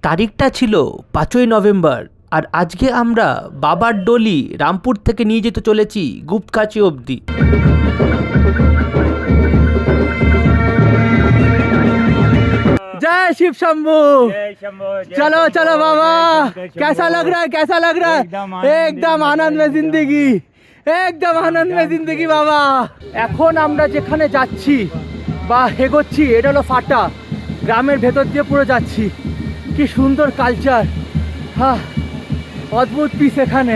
তারিখটা ছিল 5ই নভেম্বর, আর আজকে আমরা বাবার ডলি রামপুর থেকে নিয়ে যেতে চলেছি গুপ্তকাশী অবধি। जय शिव शंभू। चलो चलो बाबा, कैसा लग रहा है, कैसा लग रहा है? एकदम आनंद में जिंदगी, एकदम आनंद में जिंदगी बाबा। এখন আমরা যেখানে যাচ্ছি বা এগোচ্ছি এটা হলো ফাটা গ্রামের ভেতর দিয়ে পুরো যাচ্ছি। কি সুন্দর কালচার, হ্যাঁ অদ্ভুত পিস এখানে।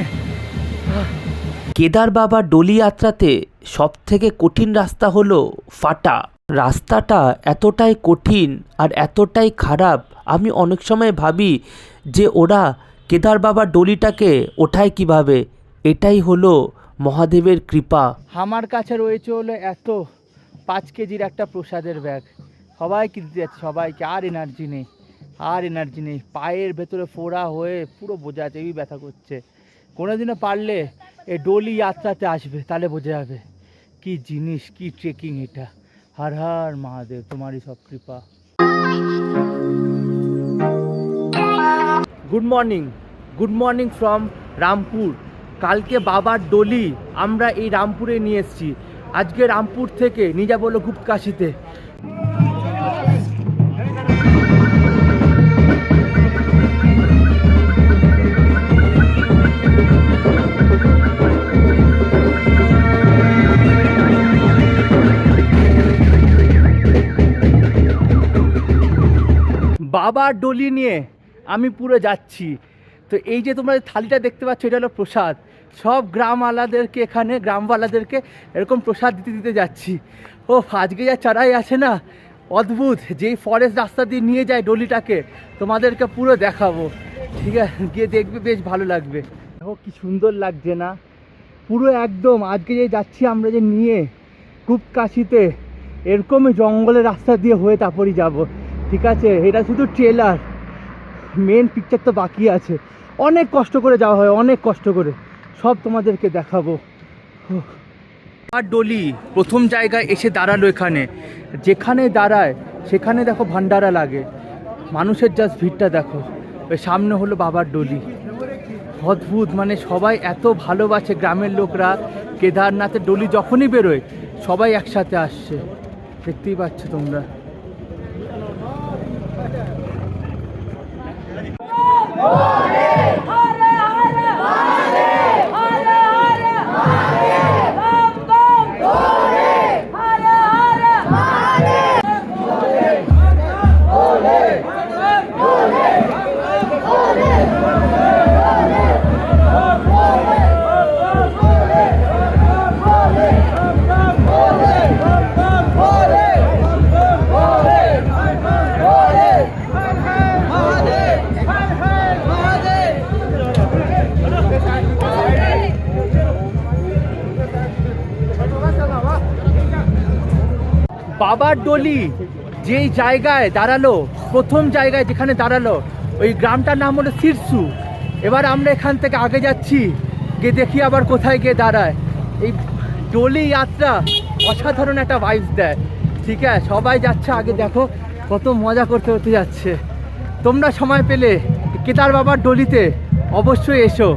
কেদার বাবা ডলি যাত্রাতে সব থেকে কঠিন রাস্তা হলো ফাটা। রাস্তাটা এতটাই কঠিন আর এতটাই খারাপ, আমি অনেক সময় ভাবি যে ওরা কেদার বাবার ডলিটাকে ওঠায় কিভাবে। এটাই হলো মহাদেবের কৃপা। আমার কাছে রয়েছে হলো এত 5 কেজির একটা প্রসাদের ব্যাগ, সবাইকে দিতে যাচ্ছে, সবাইকে। আর এনার্জি নেই, আর এনার্জি নেই, পায়ের ভেতরে ফোড়া হয়ে পুরো বোঝা যাচ্ছে, এই ব্যথা করছে। কোনোদিনও পারলে এই ডলি যাত্রাতে আসবে, তাহলে বোঝা যাবে কি জিনিস, কি ট্রেকিং এটা। हर हर महादेव, तुम्हारी सब कृपा। Good morning from Rampur. কালকে বাবার ডলি আমরা এই রামপুরে নিয়ে এসেছি, আজকে রামপুর থেকে নিয়ে যাবো হলো গুপ্তকাশীতে। বাবার ডলি নিয়ে আমি পুরো যাচ্ছি। তো এই যে তোমরা থালিটা দেখতে পাচ্ছ, এটা হলো প্রসাদ। সব গ্রামওয়ালাদেরকে, এখানে গ্রামওয়ালাদেরকে এরকম প্রসাদ দিতে দিতে যাচ্ছি। ও আজকে যা চড়াই আছে না, অদ্ভুত। যেই ফরেস্ট রাস্তা দিয়ে নিয়ে যায় ডলিটাকে, তোমাদেরকে পুরো দেখাবো, ঠিক আছে? গিয়ে দেখবে, বেশ ভালো লাগবে। দেখো কি সুন্দর লাগছে না, পুরো একদম। আজকে যে যাচ্ছি আমরা যে নিয়ে গুপ্তকাশীতে, এরকমই জঙ্গলের রাস্তা দিয়ে হয়ে তারপরই যাবো, ঠিক আছে? এটা শুধু ট্রেলার, মেন পিকচার তো বাকি আছে। অনেক কষ্ট করে যাওয়া হয়, অনেক কষ্ট করে, সব তোমাদেরকে দেখাবো। আর ডলি প্রথম জায়গায় এসে দাঁড়ালো এখানে। যেখানে দাঁড়ায় সেখানে দেখো ভান্ডারা লাগে, মানুষের জাস্ট ভিড়টা দেখো। ওই সামনে হলো বাবার ডলি। অদ্ভুত, মানে সবাই এত ভালোবাসে গ্রামের লোকরা। কেদারনাথের ডলি যখনই বেরোয় সবাই একসাথে আসছে, দেখতেই পাচ্ছ তোমরা। বাবার ডলি যেই জায়গায় দাঁড়ালো, প্রথম জায়গায় যেখানে দাঁড়ালো, ওই গ্রামটার নাম হলো সিরসু। এবার আমরা এখান থেকে আগে যাচ্ছি, গিয়ে দেখি আবার কোথায় গিয়ে দাঁড়ায়। এই ডলি যাত্রা অসাধারণ একটা ভাইবস দেয়, ঠিক আছে? সবাই যাচ্ছে, আগে দেখো কত মজা করতে করতে যাচ্ছে। তোমরা সময় পেলে কেদার বাবার ডলিতে অবশ্যই এসো।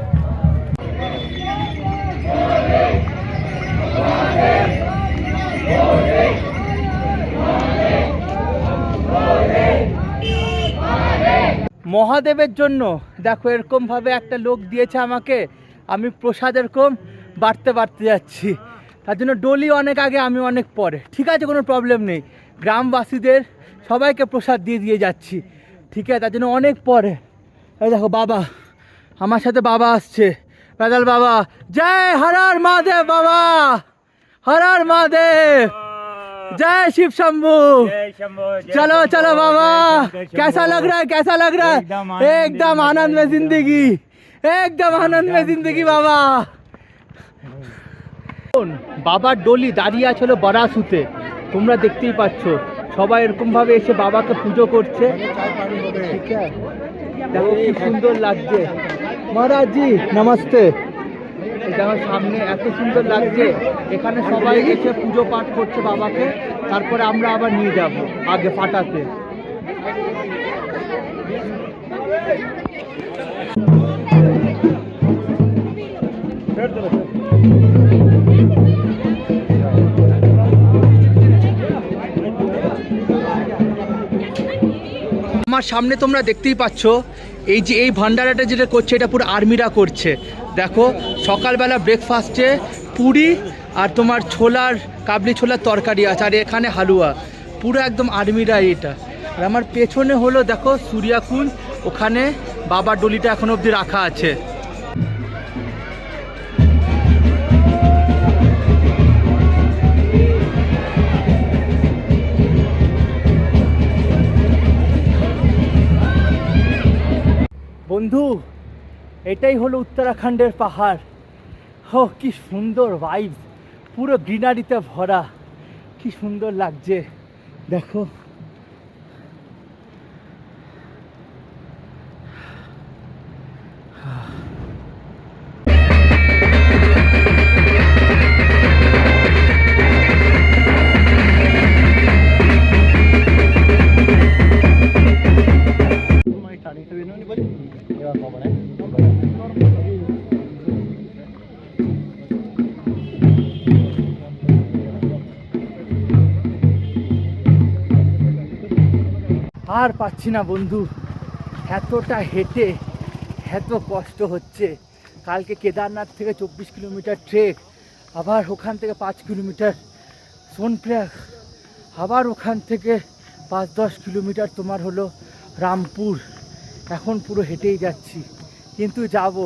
মহাদেবের জন্য দেখো এরকমভাবে একটা লোক দিয়েছে আমাকে, আমি প্রসাদ এরকম বাড়তে বাড়তে যাচ্ছি। তার জন্য ডলি অনেক আগে, আমি অনেক পরে, ঠিক আছে? কোনো প্রবলেম নেই। গ্রামবাসীদের সবাইকে প্রসাদ দিয়ে দিয়ে যাচ্ছি, ঠিক আছে? তার জন্য অনেক পরে। এই দেখো বাবা, আমার সাথে বাবা আসছে, পেদাল বাবা। জয় হর হর মহাদেব বাবা, হর হর মহাদেব। जय शिव शंभू। चलो चलो बाबा, कैसा लग रहा है, कैसा लग रहा है? एकदम आनंद में जिंदगी, एकदम आनंद में जिंदगी बाबा। বাবার ডলি দাঁড়িয়ে আছে হলো বরাসুতে, তোমরা দেখতেই পাচ্ছ। সবাই এরকম ভাবে এসে বাবাকে পুজো করছে, ঠিক আছে? দেখো কি সুন্দর লাগছে। মহারাজ জি নমস্তে। এটা আমার সামনে এত সুন্দর লাগছে, এখানে সবাই এসে পুজো পাঠ করছে বাবাকে। তারপরে আমরা আবার নিয়ে যাব আগে ফাটাতে। আমার সামনে তোমরা দেখতেই পাচ্ছ এই যে এই ভান্ডারাটা যেটা করছে এটা পুরো আর্মিরা করছে। দেখো সকালবেলা ব্রেকফাস্টে পুরি আর তোমার ছোলার কাবলি ছোলার তরকারি আছে, আর এখানে হালুয়া, পুরো একদম আর্মিরা এটা। আর আমার পেছনে হলো দেখো সূর্যাকুণ্ড, ওখানে বাবার ডলিটা এখনো অবধি রাখা আছে। বন্ধু এটাই হলো উত্তরাখণ্ডের পাহাড়। হো কি সুন্দর ভাইবস, পুরো গ্রিনারিতে ভরা, কি সুন্দর লাগছে দেখো। আর পাচ্ছি না বন্ধু, এতটা হেঁটে এত কষ্ট হচ্ছে। কালকে কেদারনাথ থেকে 24 কিলোমিটার ট্রেক, আবার ওখান থেকে 5 কিলোমিটার সোনপ্রয়াগ, আবার ওখান থেকে 5-10 কিলোমিটার তোমার হলো রামপুর। এখন পুরো হেঁটেই যাচ্ছি, কিন্তু যাব,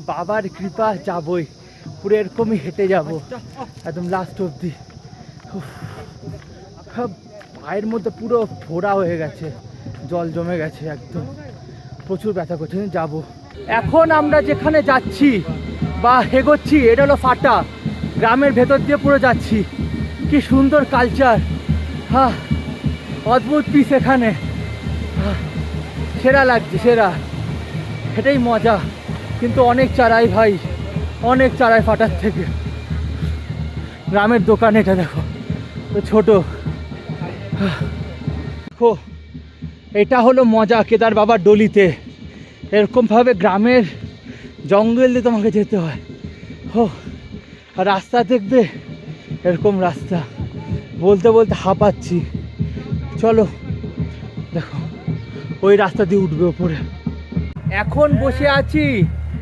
বাবার কৃপা যাবই, পুরো এরকমই হেঁটে যাব একদম লাস্ট অবধি। পায়ের মধ্যে পুরো ফোড়া হয়ে গেছে, জল জমে গেছে একদম, প্রচুর ব্যথা করছে, যাব। এখন আমরা যেখানে যাচ্ছি বা এগোচ্ছি এটা হলো ফাটা, গ্রামের ভেতর দিয়ে পুরো যাচ্ছি। কি সুন্দর কালচার, হ্যাঁ অদ্ভুত পিস এখানে, সেরা লাগছে সেরা, এটাই মজা। কিন্তু অনেক চারাই ভাই, অনেক চারাই ফাটার থেকে। গ্রামের দোকান এটা দেখো তো ছোট। দেখো এটা হলো মজা কেদার বাবার ডলিতে, এরকমভাবে গ্রামের জঙ্গল দিয়ে তোমাকে যেতে হয়। হো আর রাস্তা দেখবে এরকম রাস্তা, বলতে বলতে হাঁপাচ্ছি। চলো দেখো ওই রাস্তা দিয়ে উঠবে ওপরে। এখন বসে আছি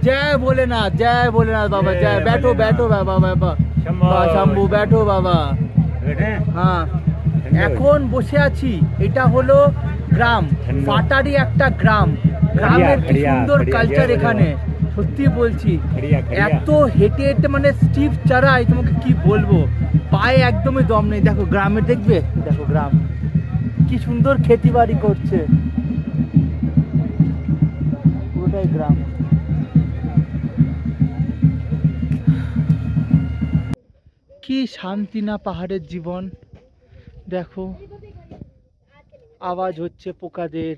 জয় ভোলেনাথ, জয় ভোলেনাথ বাবা, জয়। बैठो बैठो बाबा, बाबा शंभू बैठो बाबा। হ্যাঁ এখন বসে আছি, এটা হলো গ্রাম, ফাটারি একটা গ্রাম। গ্রামের কি সুন্দর কালচার এখানে, সত্যি বলছি। এত হেঁটে হেঁটে মানে স্টিফ চারাই, তোমাকে কি বলবো, পায়ে একদমই দম নেই। দেখো গ্রামে দেখবে, দেখো গ্রাম কি সুন্দর খেতি বাড়ি করছে, পুরোটাই গ্রাম। কি শান্তি না পাহাড়ের জীবন। দেখো আওয়াজ হচ্ছে পোকাদের,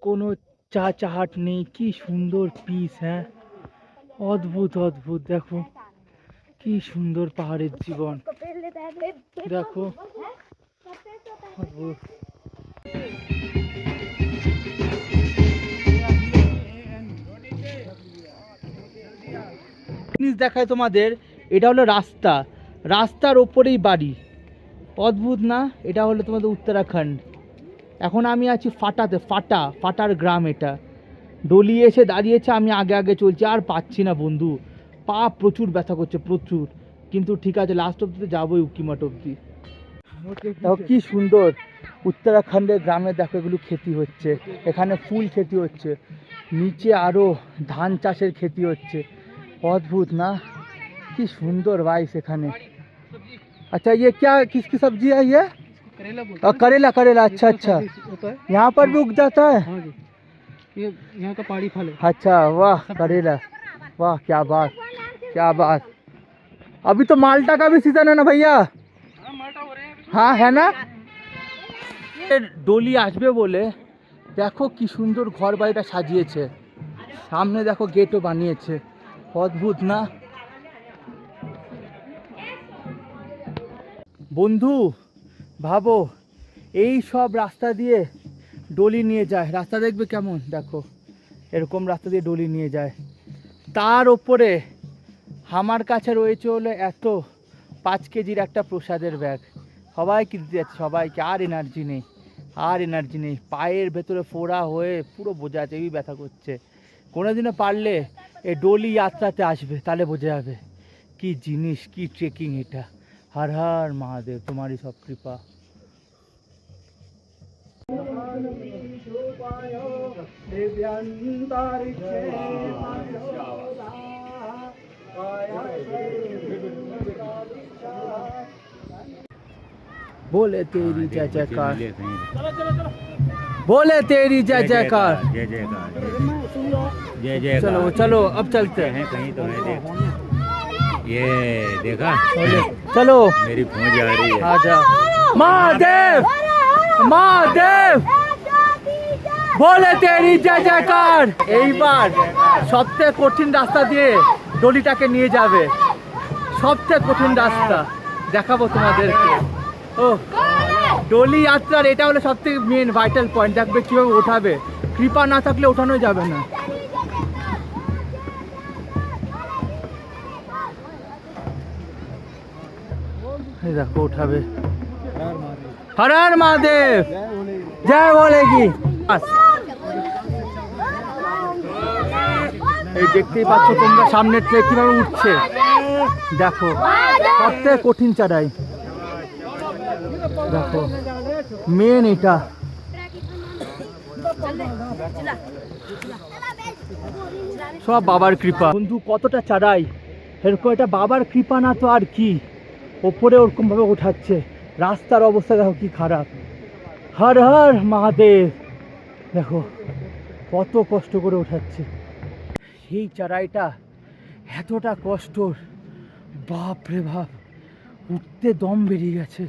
কোনো চাহাট নেই, কি সুন্দর পিস। হ্যাঁ অদ্ভুত অদ্ভুত, দেখো কি সুন্দর পাহাড়ের জীবন, দেখো অদ্ভুত। জিনিস দেখায় তোমাদের, এটা হলো রাস্তা, রাস্তার ওপরেই বাড়ি, অদ্ভুত না। এটা হলো তোমাদের উত্তরাখণ্ড। এখন আমি আছি ফাটাতে, ফাটার গ্রাম এটা। ডলি এসে দাঁড়িয়েছে, আমি আগে আগে চলছি, আর পাচ্ছি না বন্ধু, পা প্রচুর ব্যথা করছে প্রচুর, কিন্তু ঠিক আছে লাস্ট অব্দি তো যাবোই, উকিমাট অব্দি। দেখো কি সুন্দর উত্তরাখণ্ডের গ্রামে, দেখো এগুলো খেতি হচ্ছে, এখানে ফুল খেতি হচ্ছে, নিচে আরও ধান চাষের খেতি হচ্ছে, অদ্ভুত না, কি সুন্দর ভাইস এখানে। अच्छा ये क्या किसकी सब्जी है ये? करेला, करेला, अच्छा अच्छा, यहाँ पर भी उग जाता है? ये यहाँ का पहाड़ी फल है। अच्छा वाह करेला, वाह क्या बात, क्या बात। अभी तो माल्टा का भी सीजन है ना भैया? हाँ है ना। ডলি আসবে বলে দেখো কি সুন্দর ঘর বাড়িটা সাজিয়েছে, সামনে দেখো গেটও বানিয়েছে, অদ্ভুত না বন্ধু। ভাবো এই সব রাস্তা দিয়ে ডলি নিয়ে যায়, রাস্তা দেখবে কেমন, দেখো এরকম রাস্তা দিয়ে ডলি নিয়ে যায়। তার ওপরে আমার কাছে রয়েছে হলো এত 5 কেজির একটা প্রসাদের ব্যাগ, সবাইকে দিতে যাচ্ছে, সবাইকে। আর এনার্জি নেই, আর এনার্জি নেই, পায়ের ভেতরে ফোড়া হয়ে পুরো বোঝা যাচ্ছে এই ব্যথা করছে। কোনোদিনও পারলে এই ডলি যাত্রাতে আসবে, তাহলে বোঝা যাবে কি জিনিস, কি ট্রেকিং এটা। হর হর মহাদেব, তোমারই সব কৃপা। बोले तेरी जय जयकार, बोले तेरी जय जयकार। जय जयकार जय जयकार। चलो चलो अब चलते हैं। कहीं तो है देख, ये देखा चलो मेरी पहुंच आ रही है। आजा महादेव, महादेव बोले तेरी जय जयकार। এইবার সবথেকে কঠিন রাস্তা দিয়ে ডলিটাকে নিয়ে যাবে, সবথেকে কঠিন রাস্তা দেখাবো তোমাদেরকে। ও ডলি যাত্রার এটা হলো সবথেকে মেন ভাইটাল পয়েন্ট, দেখবে কীভাবে ওঠাবে, কৃপা না থাকলে ওঠানোই যাবে না। এই দেখো উঠাবে। হর হর মহাদেব, জয় বলেগি। এই দেখতেই পাচ্ছ তোমরা সামনের থেকে কিভাবে উঠছে, দেখো সবথেকে কঠিন চড়াই, দেখো মেন এটা। সব বাবার কৃপা বন্ধু, কতটা চড়াই, এরকম এটা বাবার কৃপা না তো আর কি। ওপরে ওরকম ভাবে ওঠাচ্ছে, রাস্তার অবস্থা দেখো কি খারাপ। হর হর মহাদেব, দেখো কত কষ্ট করে ওঠাচ্ছে। এই চড়াইটা এতটা কষ্ট, বাপ রে বাপ, উঠতে দম বেরিয়ে গেছে।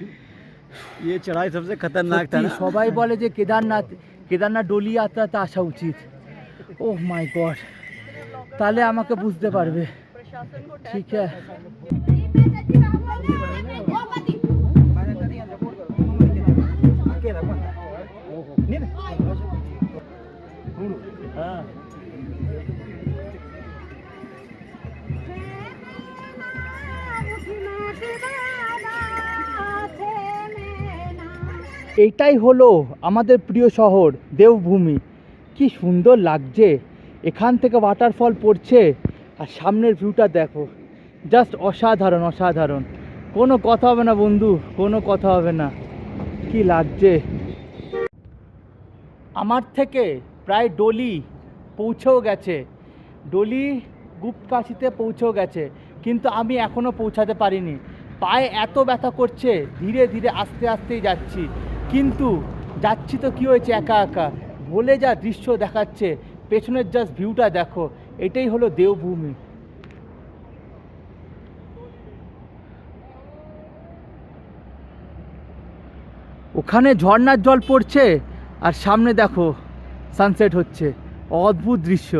ये चढ़ाई सबसे खतरनाक था সত্যি, ना। সবাই বলে যে কেদারনাথ ডলি যাত্রাতে আসা উচিত। ও মাই গড, তাহলে আমাকে বুঝতে পারবে। ঠিক আছে, হ্যাঁ এইটাই হলো আমাদের প্রিয় শহর দেবভূমি। কি সুন্দর লাগছে, এখান থেকে ওয়াটারফল পড়ছে আর সামনের ভিউটা দেখো, জাস্ট অসাধারণ অসাধারণ। কোনো কথা হবে না বন্ধু, কোনো কথা হবে না, কি লাগছে। আমার থেকে প্রায় ডলি পৌঁছেও গেছে, ডলি গুপ্তকাশিতে পৌঁছেও গেছে, কিন্তু আমি এখনও পৌঁছাতে পারিনি। পায়ে এত ব্যথা করছে, ধীরে ধীরে আস্তে আস্তেই যাচ্ছি, কিন্তু যাচ্ছি তো কী হয়েছে, একা একা। বলে যা দৃশ্য দেখাচ্ছে, পেছনের জাস্ট ভিউটা দেখো, এটাই হলো দেবভূমি। ওখানে ঝর্ণার জল পড়ছে আর সামনে দেখো সানসেট হচ্ছে, অদ্ভুত দৃশ্য।